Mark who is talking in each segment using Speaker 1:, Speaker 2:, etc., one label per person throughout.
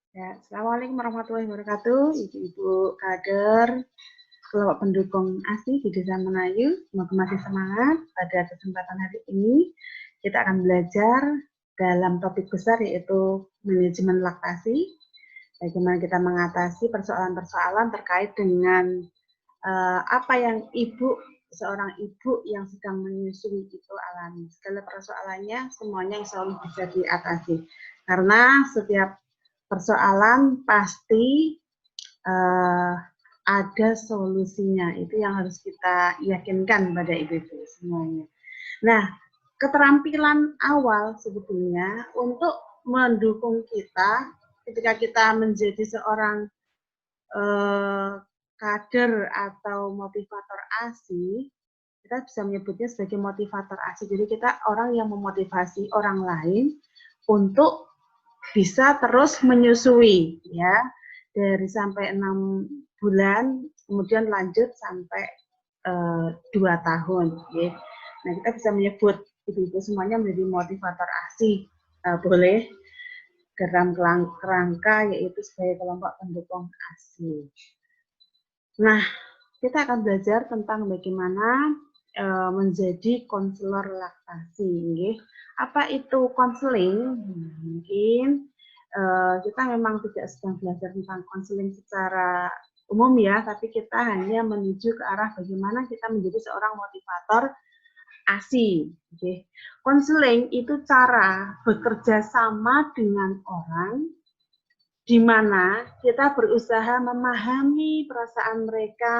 Speaker 1: Ya, Assalamualaikum warahmatullahi wabarakatuh, Ibu-ibu kader, kelompok pendukung ASI di Desa Menayu. Semoga masih semangat. Pada kesempatan hari ini, kita akan belajar dalam topik besar yaitu manajemen laktasi. Bagaimana kita mengatasi persoalan-persoalan terkait dengan apa yang seorang ibu yang sedang menyusui itu alami. Segala persoalannya semuanya insya Allah bisa diatasi. Karena setiap persoalan pasti ada solusinya. Itu yang harus kita yakinkan pada ibu-ibu semuanya. Nah, keterampilan awal sebetulnya untuk mendukung kita ketika kita menjadi seorang kader atau motivator ASI, kita bisa menyebutnya sebagai motivator ASI. Jadi kita orang yang memotivasi orang lain untuk bisa terus menyusui, ya, dari sampai 6 bulan, kemudian lanjut sampai 2 tahun. Ya. Nah, kita bisa menyebut ibu-ibu semuanya menjadi motivator ASI. Boleh dalam kerangka yaitu sebagai kelompok pendukung ASI. Nah, kita akan belajar tentang bagaimana menjadi konselor laktasi. Apa itu konseling? Mungkin kita memang tidak sedang belajar tentang konseling secara umum ya, tapi kita hanya menuju ke arah bagaimana kita menjadi seorang motivator ASI. Konseling itu cara bekerja sama dengan orang di mana kita berusaha memahami perasaan mereka,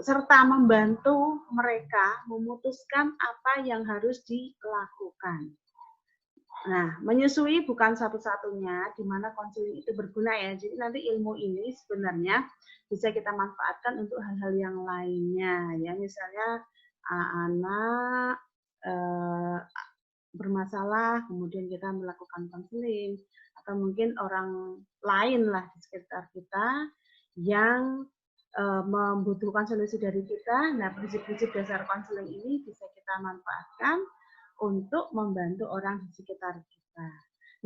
Speaker 1: serta membantu mereka memutuskan apa yang harus dilakukan. Nah, menyusui bukan satu-satunya di mana konseling itu berguna ya. Jadi nanti ilmu ini sebenarnya bisa kita manfaatkan untuk hal-hal yang lainnya ya. Misalnya anak bermasalah, kemudian kita melakukan konseling, atau mungkin orang lain lah di sekitar kita yang membutuhkan solusi dari kita. Nah, prinsip-prinsip dasar konseling ini bisa kita manfaatkan untuk membantu orang di sekitar kita.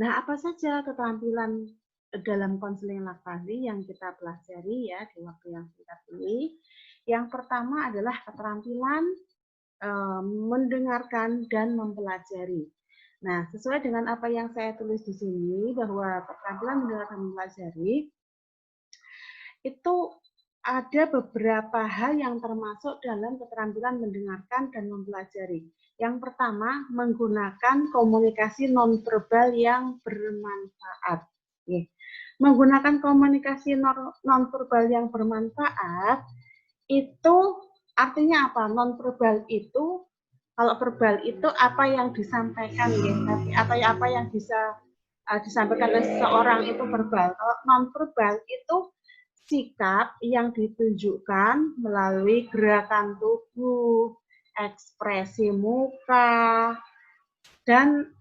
Speaker 1: Nah, apa saja keterampilan dalam konseling laktasi yang kita pelajari ya di waktu yang singkat ini? Yang pertama adalah keterampilan mendengarkan dan mempelajari. Nah, sesuai dengan apa yang saya tulis di sini, bahwa keterampilan mendengarkan dan mempelajari itu ada beberapa hal yang termasuk dalam keterampilan mendengarkan dan mempelajari. Yang pertama, menggunakan komunikasi nonverbal yang bermanfaat. Menggunakan komunikasi nonverbal yang bermanfaat itu artinya apa? Nonverbal itu, kalau verbal itu apa yang disampaikan ya, tapi apa yang bisa disampaikan oleh seseorang itu verbal. Kalau nonverbal itu sikap yang ditunjukkan melalui gerakan tubuh, ekspresi muka, dan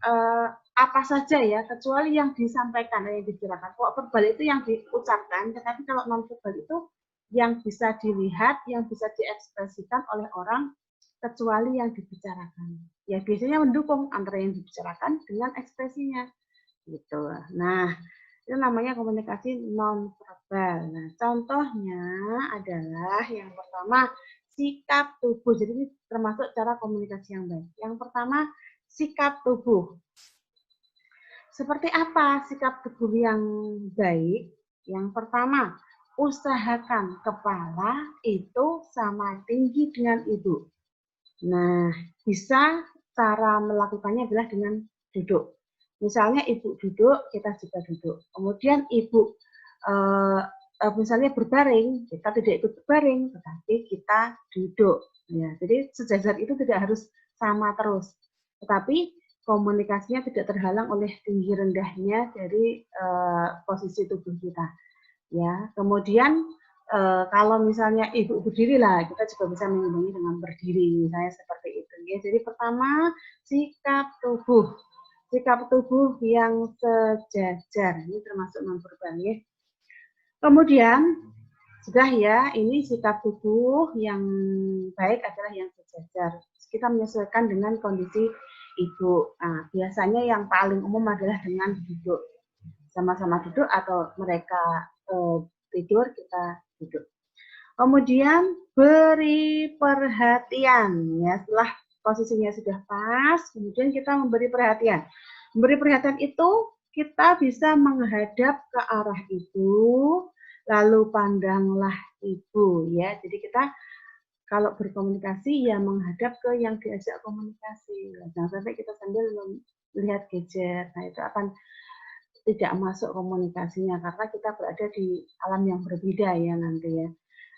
Speaker 1: apa saja ya, kecuali yang disampaikan, yang dibicarakan. Kalau verbal itu yang diucapkan, tetapi kalau non-verbal itu yang bisa dilihat, yang bisa diekspresikan oleh orang, kecuali yang dibicarakan. Ya biasanya mendukung antara yang dibicarakan dengan ekspresinya. Gitu. Nah, itu namanya komunikasi non-verbal. Nah, contohnya adalah yang pertama, sikap tubuh. Jadi ini termasuk cara komunikasi yang baik. Yang pertama, sikap tubuh. Seperti apa sikap tubuh yang baik? Yang pertama, usahakan kepala itu sama tinggi dengan ibu. Nah, bisa cara melakukannya adalah dengan duduk. Misalnya ibu duduk, kita juga duduk. Kemudian ibu misalnya berbaring, kita tidak ikut berbaring, tetapi kita duduk. Ya, jadi sejajar itu tidak harus sama terus. Tetapi komunikasinya tidak terhalang oleh tinggi rendahnya dari posisi tubuh kita. Ya, kemudian kalau misalnya ibu berdiri lah, kita juga bisa mengimbangi dengan berdiri, misalnya seperti itu. Ya. Jadi pertama, sikap tubuh yang sejajar, ini termasuk nonverbal ya. Kemudian sudah ya, ini sikap tubuh yang baik adalah yang sejajar. Kita menyesuaikan dengan kondisi ibu. Nah, biasanya yang paling umum adalah dengan duduk. sama-sama duduk atau mereka tidur, kita duduk. Kemudian beri perhatian ya, setelah posisinya sudah pas, kemudian kita memberi perhatian. Memberi perhatian itu kita bisa menghadap ke arah ibu, lalu pandanglah ibu ya. Jadi kita kalau berkomunikasi ya menghadap ke yang diajak komunikasi. Jangan sampai kita sambil melihat gadget. Nah, itu akan tidak masuk komunikasinya karena kita berada di alam yang berbeda ya nanti ya.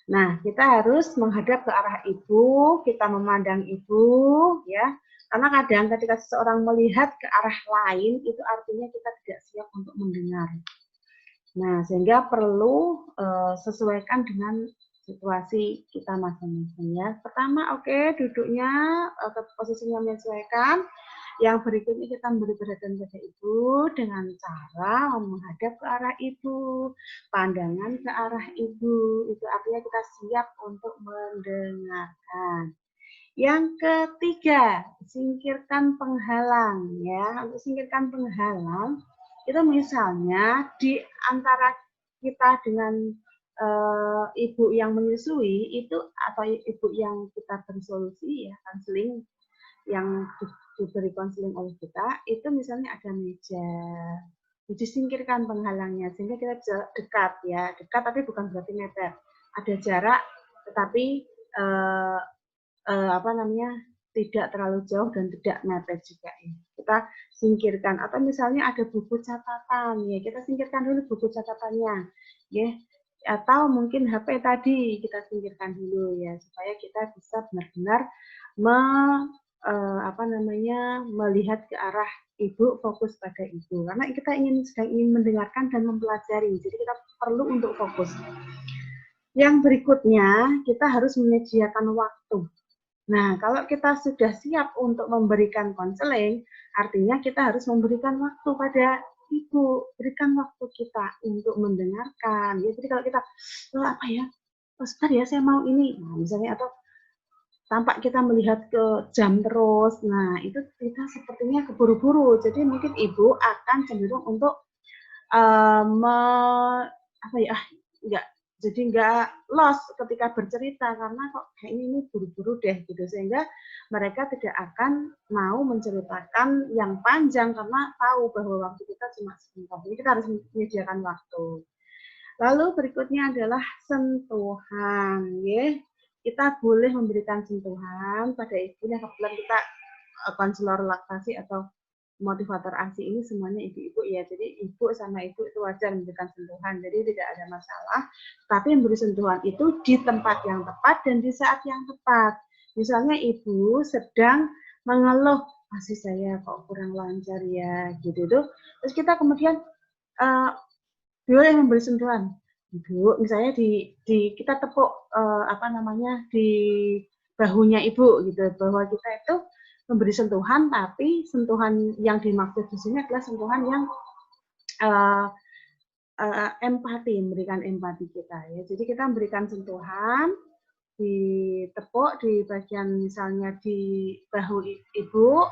Speaker 1: Nah, kita harus menghadap ke arah ibu, kita memandang ibu, ya. Karena kadang ketika seseorang melihat ke arah lain, itu artinya kita tidak siap untuk mendengar. Nah, sehingga perlu sesuaikan dengan situasi kita masing-masing ya. Pertama, oke, duduknya, posisinya menyesuaikan. Yang berikutnya kita memberi perhatian pada ibu dengan cara menghadap ke arah ibu, pandangan ke arah ibu. Itu artinya kita siap untuk mendengarkan. Yang ketiga, singkirkan penghalang ya. Untuk singkirkan penghalang, itu misalnya di antara kita dengan ibu yang menyusui itu atau ibu yang kita bersolusi ya, konseling yang diberi konseling oleh kita, itu misalnya ada meja, disingkirkan penghalangnya sehingga kita bisa dekat ya, dekat tapi bukan berarti mepet, ada jarak tetapi tidak terlalu jauh dan tidak mepet juga ya. Kita singkirkan atau misalnya ada buku catatan ya, kita singkirkan dulu buku catatannya ya, atau mungkin HP tadi kita singkirkan dulu ya supaya kita bisa benar-benar melihat ke arah ibu, fokus pada ibu karena kita sedang ingin mendengarkan dan mempelajari, jadi kita perlu untuk fokus. Yang berikutnya kita harus menyediakan waktu. Nah, kalau kita sudah siap untuk memberikan konseling, artinya kita harus memberikan waktu pada ibu, berikan waktu kita untuk mendengarkan. Ya, jadi kalau kita sebentar ya saya mau ini, nah, misalnya atau tampak kita melihat ke jam terus, nah itu kita sepertinya keburu-buru. Jadi mungkin ibu akan cenderung untuk nggak lost ketika bercerita karena kok kayaknya ini buru-buru deh gitu, sehingga mereka tidak akan mau menceritakan yang panjang karena tahu bahwa waktu kita cuma sebentar. Jadi kita harus menyediakan waktu. Lalu berikutnya adalah sentuhan, ya. Kita boleh memberikan sentuhan pada ibunya. Kebetulan kita konselor laktasi atau motivator ASI ini semuanya ibu-ibu ya, jadi ibu sama ibu itu wajar memberikan sentuhan, jadi tidak ada masalah. Tapi memberi sentuhan itu di tempat yang tepat dan di saat yang tepat. Misalnya ibu sedang mengeluh, masih saya kok kurang lancar ya, gitu tuh. Terus kita kemudian boleh memberi sentuhan, ibu, misalnya kita tepuk di bahunya ibu gitu, bahwa kita itu memberi sentuhan, tapi sentuhan yang dimaksud di sini adalah sentuhan yang empati, memberikan empati kita ya. Jadi kita memberikan sentuhan, ditepuk di bagian misalnya di bahu ibu,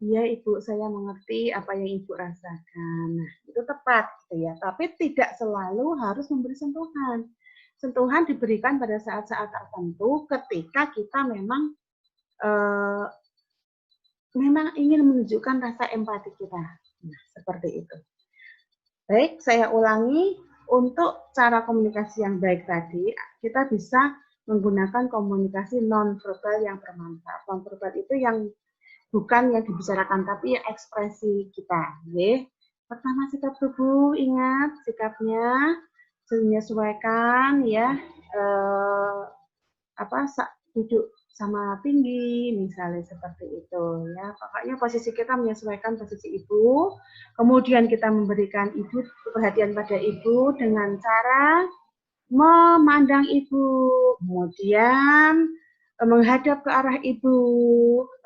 Speaker 1: ya ibu saya mengerti apa yang ibu rasakan. Nah, itu tepat gitu ya. Tapi tidak selalu harus memberi sentuhan. Sentuhan diberikan pada saat-saat tertentu ketika kita memang ingin menunjukkan rasa empati kita. Nah, seperti itu. Baik, saya ulangi, untuk cara komunikasi yang baik tadi, kita bisa menggunakan komunikasi non-verbal yang bermanfaat. Non-verbal itu yang bukan yang dibicarakan, tapi ekspresi kita. Okay? Pertama, sikap tubuh, ingat sikapnya menyesuaikan ya, duduk sama tinggi, misalnya seperti itu ya. Pokoknya posisi kita menyesuaikan posisi ibu. Kemudian kita memberikan perhatian pada ibu dengan cara memandang ibu, kemudian menghadap ke arah ibu,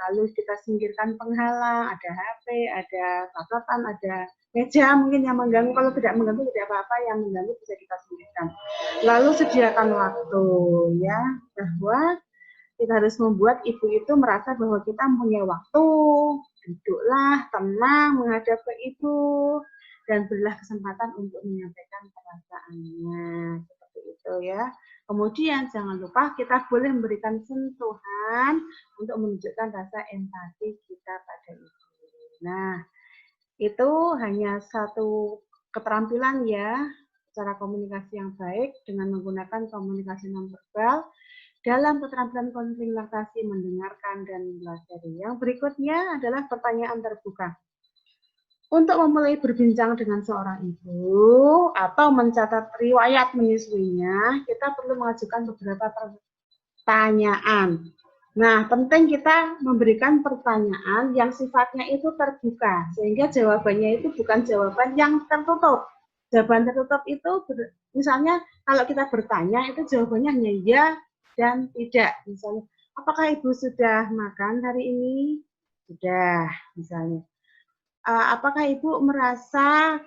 Speaker 1: lalu kita singkirkan penghalang, ada HP, ada catatan, ada meja mungkin yang mengganggu. Kalau tidak mengganggu tidak apa-apa, yang mengganggu bisa kita singkirkan. Lalu sediakan waktu ya, bahwa kita harus membuat ibu itu merasa bahwa kita punya waktu, duduklah tenang menghadap ke ibu, dan berilah kesempatan untuk menyampaikan perasaannya. Seperti itu ya. Kemudian jangan lupa kita boleh memberikan sentuhan untuk menunjukkan rasa empati kita pada ibu. Nah, itu hanya satu keterampilan ya, cara komunikasi yang baik dengan menggunakan komunikasi nonverbal dalam keterampilan konseling laktasi mendengarkan dan mempelajari. Yang berikutnya adalah pertanyaan terbuka. Untuk memulai berbincang dengan seorang ibu atau mencatat riwayat menyusuinya, kita perlu mengajukan beberapa pertanyaan. Nah, penting kita memberikan pertanyaan yang sifatnya itu terbuka, sehingga jawabannya itu bukan jawaban yang tertutup. Jawaban tertutup itu, misalnya kalau kita bertanya, itu jawabannya hanya ya dan tidak. Misalnya, apakah ibu sudah makan hari ini? Sudah, misalnya. Apakah ibu merasa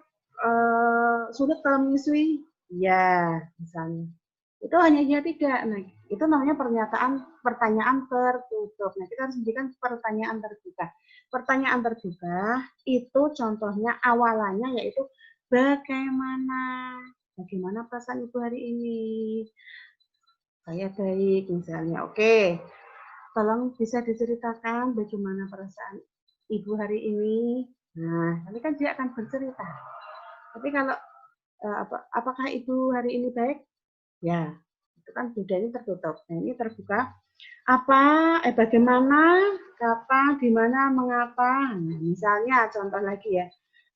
Speaker 1: sulit kalau menyusui? Ya, misalnya. Itu hanya ya tidak. Nah, itu namanya pertanyaan tertutup. Nah, kita harus memberikan pertanyaan terbuka. Pertanyaan terbuka itu contohnya awalannya yaitu bagaimana perasaan ibu hari ini? Saya baik misalnya. Oke. Tolong bisa diceritakan bagaimana perasaan ibu hari ini. Nah, nanti kan dia akan bercerita. Tapi kalau apakah ibu hari ini baik? Ya, itu kan bedanya tertutup. Nah, ini terbuka. Bagaimana, kapan, di mana, mengapa. Nah, misalnya contoh lagi ya.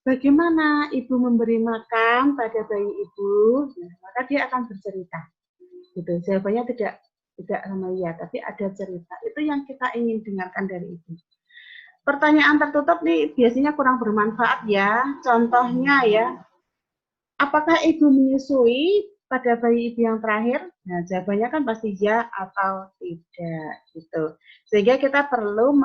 Speaker 1: Bagaimana ibu memberi makan pada bayi ibu? Nah, maka dia akan bercerita. Gitu. Jawabannya tidak sama iya, tapi ada cerita. Itu yang kita ingin dengarkan dari ibu. Pertanyaan tertutup nih biasanya kurang bermanfaat ya. Contohnya ya, apakah ibu menyusui pada bayi ibu yang terakhir? Nah, jawabannya kan pasti ya atau tidak gitu. Sehingga kita perlu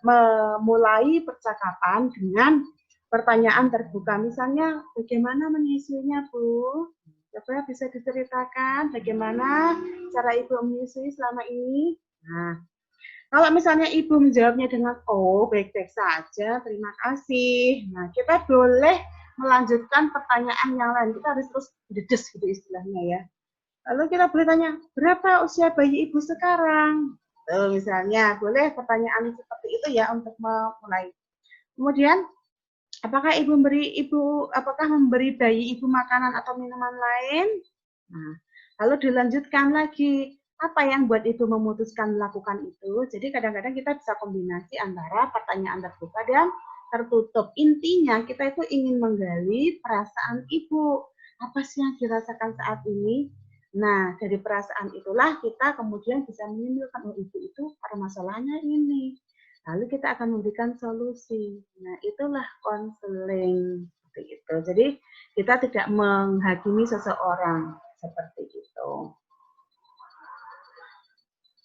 Speaker 1: memulai percakapan dengan pertanyaan terbuka. Misalnya, bagaimana menyusuinya, Bu? Coba bisa diceritakan bagaimana cara ibu menyusui selama ini? Nah, kalau misalnya ibu menjawabnya dengan oh baik-baik saja, terima kasih. Nah, kita boleh melanjutkan pertanyaan yang lain. Kita harus terus dedes gitu istilahnya ya. Lalu kita boleh tanya, berapa usia bayi ibu sekarang? Tuh, misalnya, boleh pertanyaan seperti itu ya untuk memulai. Kemudian, apakah memberi bayi ibu makanan atau minuman lain? Nah, lalu dilanjutkan lagi, apa yang buat ibu memutuskan melakukan itu? Jadi kadang-kadang kita bisa kombinasi antara pertanyaan terbuka dan tertutup. Intinya kita itu ingin menggali perasaan ibu. Apa sih yang dirasakan saat ini? Nah, dari perasaan itulah kita kemudian bisa menyimpulkan, oh ibu itu permasalahannya ini. Lalu kita akan memberikan solusi. Nah, itulah konseling seperti itu. Jadi kita tidak menghakimi seseorang seperti itu.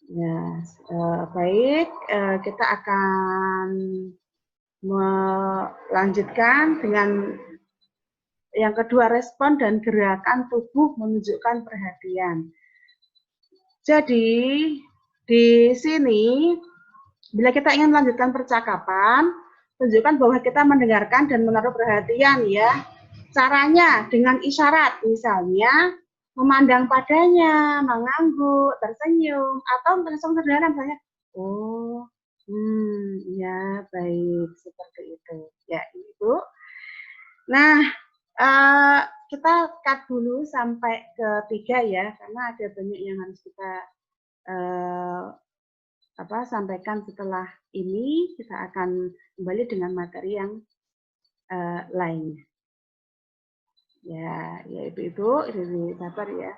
Speaker 1: Ya, baik. Kita akan melanjutkan dengan yang kedua, respon dan gerakan tubuh menunjukkan perhatian. Jadi di sini bila kita ingin melanjutkan percakapan, tunjukkan bahwa kita mendengarkan dan menaruh perhatian ya. Caranya dengan isyarat, misalnya memandang padanya, mengangguk, tersenyum, atau langsung sederhana misalnya, oh, ya baik, seperti itu. Ya, Ibu. Nah, kita cut dulu sampai ke 3 ya, karena ada banyak yang harus kita sampaikan setelah ini. Kita akan kembali dengan materi yang lainnya. Ya, ibu-ibu, sabar ya.